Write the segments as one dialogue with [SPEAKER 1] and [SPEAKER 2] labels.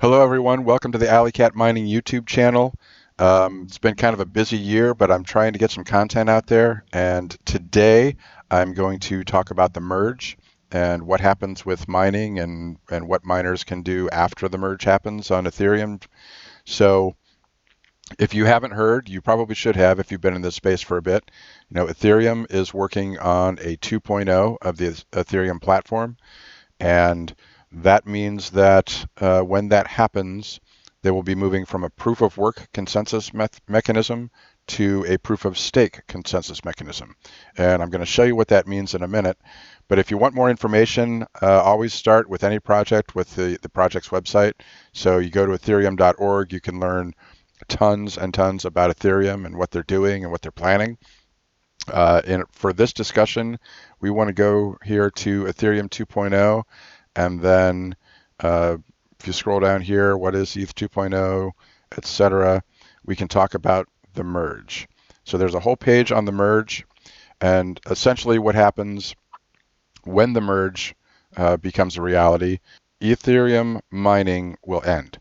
[SPEAKER 1] Hello, everyone. Welcome to the Alley Cat Mining YouTube channel. It's been kind of a busy year, but I'm trying to get some content out there. And today I'm going to talk about the merge and what happens with mining and what miners can do after the merge happens on Ethereum. So if you haven't heard, you probably should have if you've been in this space for a bit. Ethereum is working on a 2.0 of the Ethereum platform. And that means that when that happens, they will be moving from a proof of work consensus mechanism to a proof of stake consensus mechanism. And I'm going to show you what that means in a minute. But if you want more information, always start with any project with the project's website. So you go to ethereum.org, you can learn tons and tons about Ethereum and what they're doing and what they're planning. And for this discussion, we want to go here to Ethereum 2.0, and then if you scroll down here, what is ETH 2.0, etc., we can talk about the merge. So there's a whole page on the merge, and essentially what happens when the merge becomes a reality, Ethereum mining will end.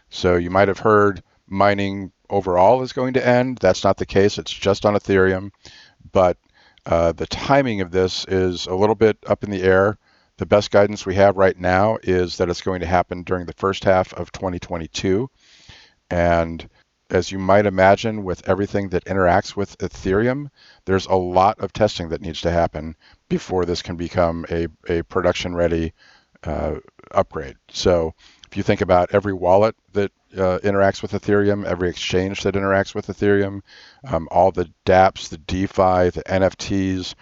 [SPEAKER 1] So you might have heard mining overall is going to end. That's not the case. It's just on Ethereum. But the timing of this is a little bit up in the air. The best guidance we have right now is that it's going to happen during the first half of 2022. And as you might imagine, with everything that interacts with Ethereum, there's a lot of testing that needs to happen before this can become a production ready upgrade. So if you think about every wallet that interacts with Ethereum, every exchange that interacts with Ethereum, all the dApps, the DeFi, the NFTs,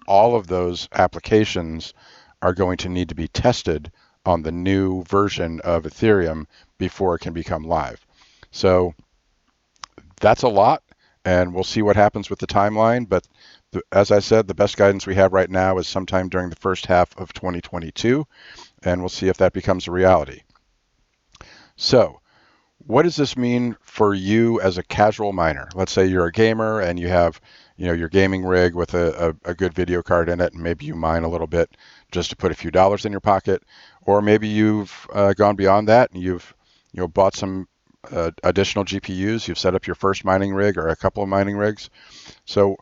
[SPEAKER 1] all of those applications are going to need to be tested on the new version of Ethereum before it can become live. So that's a lot, and we'll see what happens with the timeline. But as I said, the best guidance we have right now is sometime during the first half of 2022, and we'll see if that becomes a reality. So what does this mean for you as a casual miner? Let's say you're a gamer and you have, your gaming rig with a good video card in it, and maybe you mine a little bit just to put a few dollars in your pocket, or maybe you've gone beyond that and you've, bought some additional GPUs. You've set up your first mining rig or a couple of mining rigs. So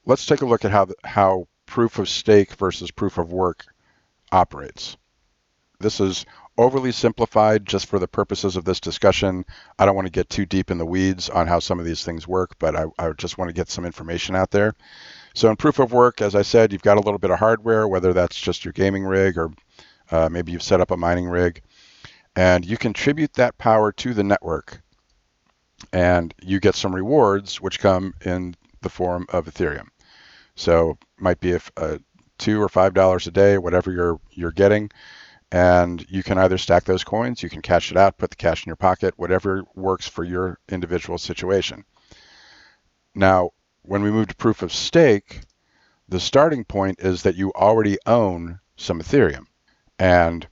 [SPEAKER 1] let's take a look at how proof of stake versus proof of work operates. This is overly simplified just for the purposes of this discussion. I don't want to get too deep in the weeds on how some of these things work, but I just want to get some information out there. So in proof of work, as I said, you've got a little bit of hardware, whether that's just your gaming rig or maybe you've set up a mining rig, and you contribute that power to the network, and you get some rewards which come in the form of Ethereum. So it might be $2 or $5 a day, whatever you're getting. And you can either stack those coins, you can cash it out, put the cash in your pocket, whatever works for your individual situation. Now, when we move to proof of stake, the starting point is that you already own some Ethereum, and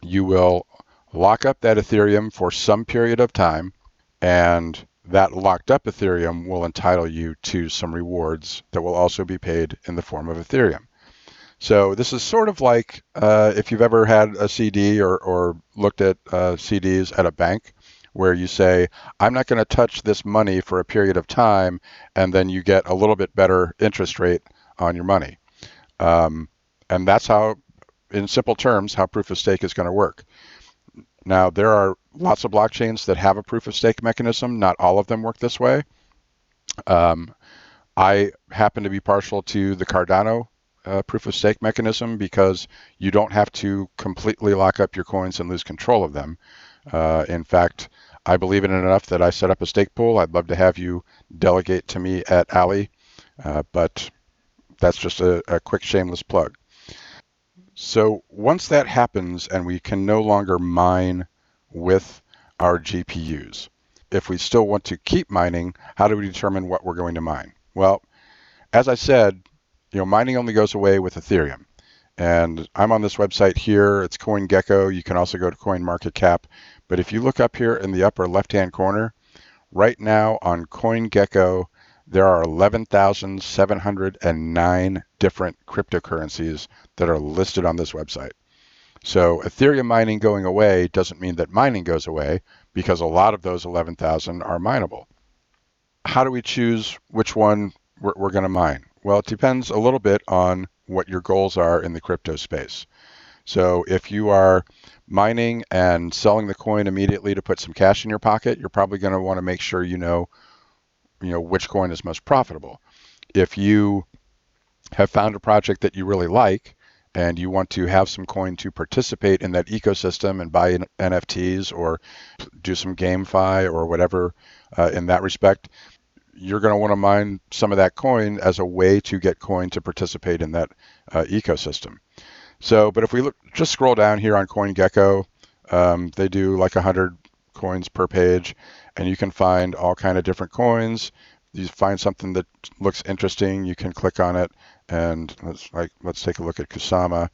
[SPEAKER 1] you will lock up that Ethereum for some period of time, and that locked up Ethereum will entitle you to some rewards that will also be paid in the form of Ethereum. So this is sort of like if you've ever had a CD or looked at CDs at a bank where you say, I'm not going to touch this money for a period of time, and then you get a little bit better interest rate on your money. And that's how, in simple terms, how proof of stake is going to work. Now, there are lots of blockchains that have a proof of stake mechanism. Not all of them work this way. I happen to be partial to the Cardano proof of stake mechanism because you don't have to completely lock up your coins and lose control of them. In fact, I believe in it enough that I set up a stake pool. I'd love to have you delegate to me at Alley, but that's just a quick shameless plug. So once that happens and we can no longer mine with our GPUs, if we still want to keep mining, how do we determine what we're going to mine? Well, as I said, mining only goes away with Ethereum. And I'm on this website here. It's CoinGecko. You can also go to CoinMarketCap. But if you look up here in the upper left-hand corner, right now on CoinGecko, there are 11,709 different cryptocurrencies that are listed on this website. So Ethereum mining going away doesn't mean that mining goes away, because a lot of those 11,000 are mineable. How do we choose which one we're going to mine? Well, it depends a little bit on what your goals are in the crypto space. So if you are mining and selling the coin immediately to put some cash in your pocket, you're probably going to want to make sure you know which coin is most profitable. If you have found a project that you really like and you want to have some coin to participate in that ecosystem and buy NFTs or do some GameFi or whatever in that respect, you're going to want to mine some of that coin as a way to get coin to participate in that ecosystem. So, but if we just scroll down here on CoinGecko, they do like 100 coins per page, and you can find all kind of different coins. You find something that looks interesting, you can click on it, and let's take a look at Kusama.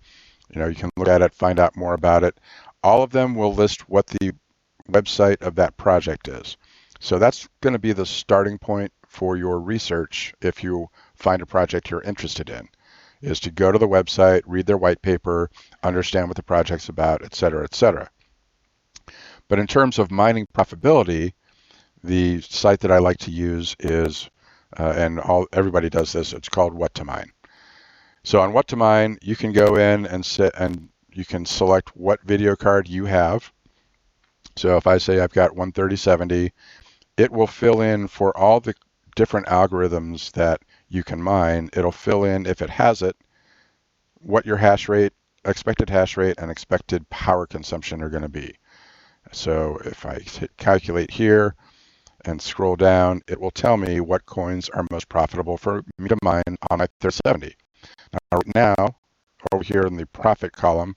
[SPEAKER 1] You can look at it, find out more about it. All of them will list what the website of that project is. So that's going to be the starting point for your research if you find a project you're interested in, is to go to the website, read their white paper, understand what the project's about, et cetera, et cetera. But in terms of mining profitability, the site that I like to use is, and everybody does this, it's called What to Mine. So on What to Mine, you can go in and you can select what video card you have. So if I say I've got one 3070, it will fill in for all the different algorithms that you can mine. It'll fill in, if it has it, what your hash rate, expected hash rate, and expected power consumption are going to be. So if I hit calculate here and scroll down, it will tell me what coins are most profitable for me to mine on my 3070. Now, right now, over here in the profit column,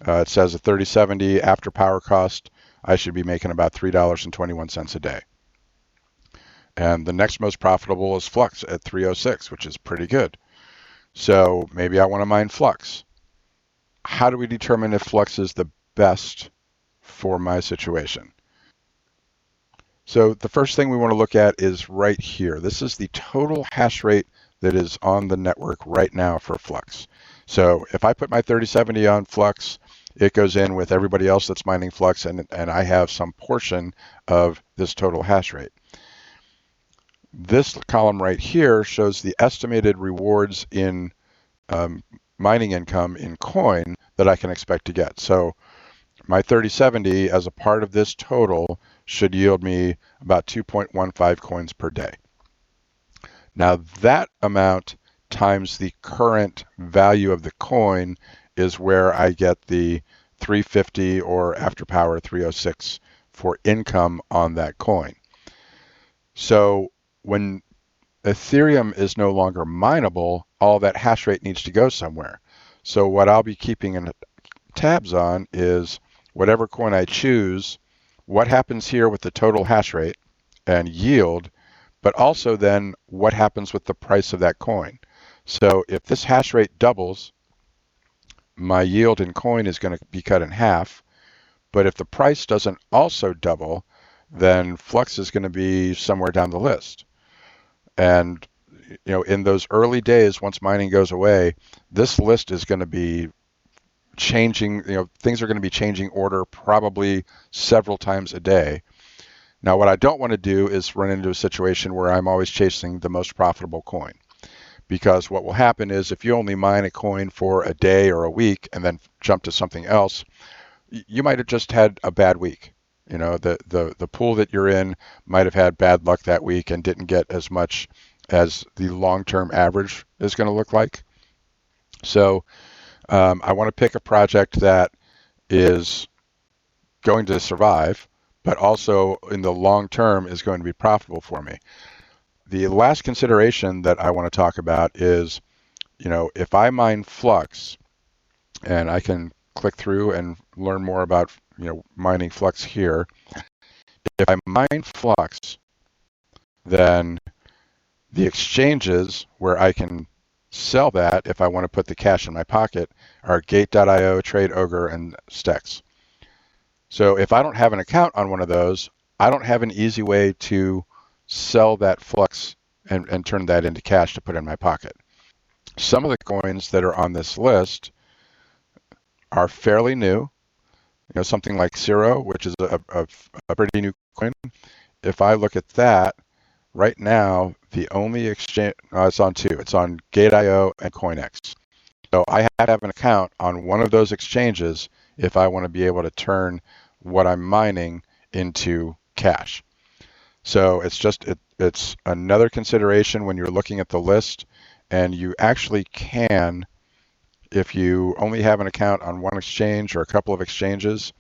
[SPEAKER 1] it says a 3070 after power cost, I should be making about $3.21 a day. And the next most profitable is Flux at 306, which is pretty good. So maybe I want to mine Flux. How do we determine if Flux is the best for my situation? So the first thing we want to look at is right here. This is the total hash rate that is on the network right now for Flux. So if I put my 3070 on Flux, it goes in with everybody else that's mining Flux, and I have some portion of this total hash rate. This column right here shows the estimated rewards in mining income in coin that I can expect to get. So my 3070 as a part of this total should yield me about 2.15 coins per day. Now that amount times the current value of the coin is where I get the 350 or after power 306 for income on that coin. So when Ethereum is no longer mineable, all that hash rate needs to go somewhere. So what I'll be keeping in tabs on is whatever coin I choose, what happens here with the total hash rate and yield, but also then what happens with the price of that coin. So if this hash rate doubles, my yield in coin is going to be cut in half. But if the price doesn't also double, then Flux is going to be somewhere down the list. And in those early days, once mining goes away, this list is going to be changing. Things are going to be changing order probably several times a day. Now, what I don't want to do is run into a situation where I'm always chasing the most profitable coin, because what will happen is if you only mine a coin for a day or a week and then jump to something else, you might have just had a bad week. The pool that you're in might have had bad luck that week and didn't get as much as the long-term average is going to look like. So I want to pick a project that is going to survive, but also in the long term is going to be profitable for me. The last consideration that I want to talk about is, if I mine Flux, and I can click through and learn more about mining Flux here. If I mine Flux, then the exchanges where I can sell that if I want to put the cash in my pocket are Gate.io, Trade Ogre, and Stex. So if I don't have an account on one of those, I don't have an easy way to sell that Flux and turn that into cash to put in my pocket. Some of the coins that are on this list are fairly new. Something like Zero, which is a pretty new coin. If I look at that right now, the only exchange, it's on two. It's on Gate.io and CoinEx. So I have to have an account on one of those exchanges if I want to be able to turn what I'm mining into cash. So it's another consideration when you're looking at the list, and you actually can, if you only have an account on one exchange or a couple of exchanges,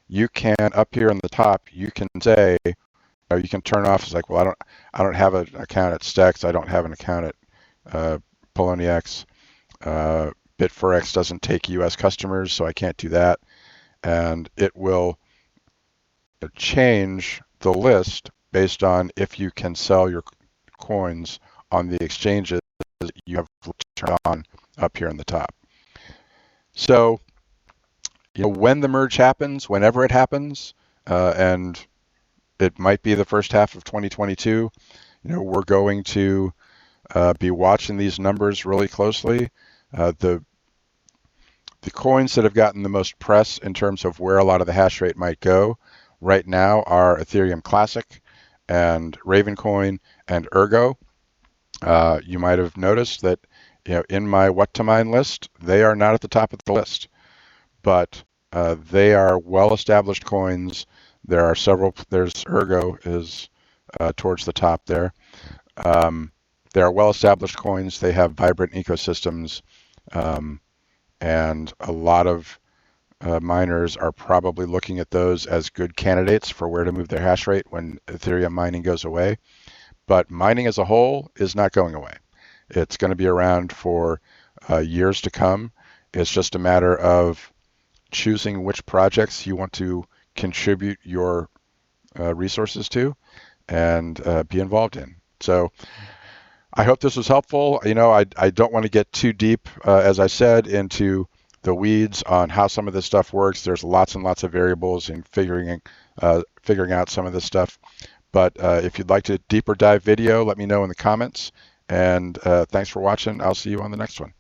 [SPEAKER 1] you can up here in the top, you can say, you can turn off. It's like, well, I don't have an account at Stex. I don't have an account at Poloniex. Bit4x doesn't take U.S. customers, so I can't do that. And it will change the list based on if you can sell your coins on the exchanges you have turned on up here in the top. So, when the merge happens, whenever it happens, and it might be the first half of 2022, we're going to be watching these numbers really closely. The coins that have gotten the most press in terms of where a lot of the hash rate might go right now are Ethereum Classic and Ravencoin and Ergo. You might have noticed that in my what to mine list, they are not at the top of the list, but they are well-established coins. There are several. There's Ergo is towards the top there. They are well-established coins. They have vibrant ecosystems, and a lot of miners are probably looking at those as good candidates for where to move their hash rate when Ethereum mining goes away. But mining as a whole is not going away. It's going to be around for years to come. It's just a matter of choosing which projects you want to contribute your resources to and be involved in. So I hope this was helpful. I don't want to get too deep, as I said, into the weeds on how some of this stuff works. There's lots and lots of variables in figuring out some of this stuff. But if you'd like to deeper dive video, let me know in the comments. And thanks for watching. I'll see you on the next one.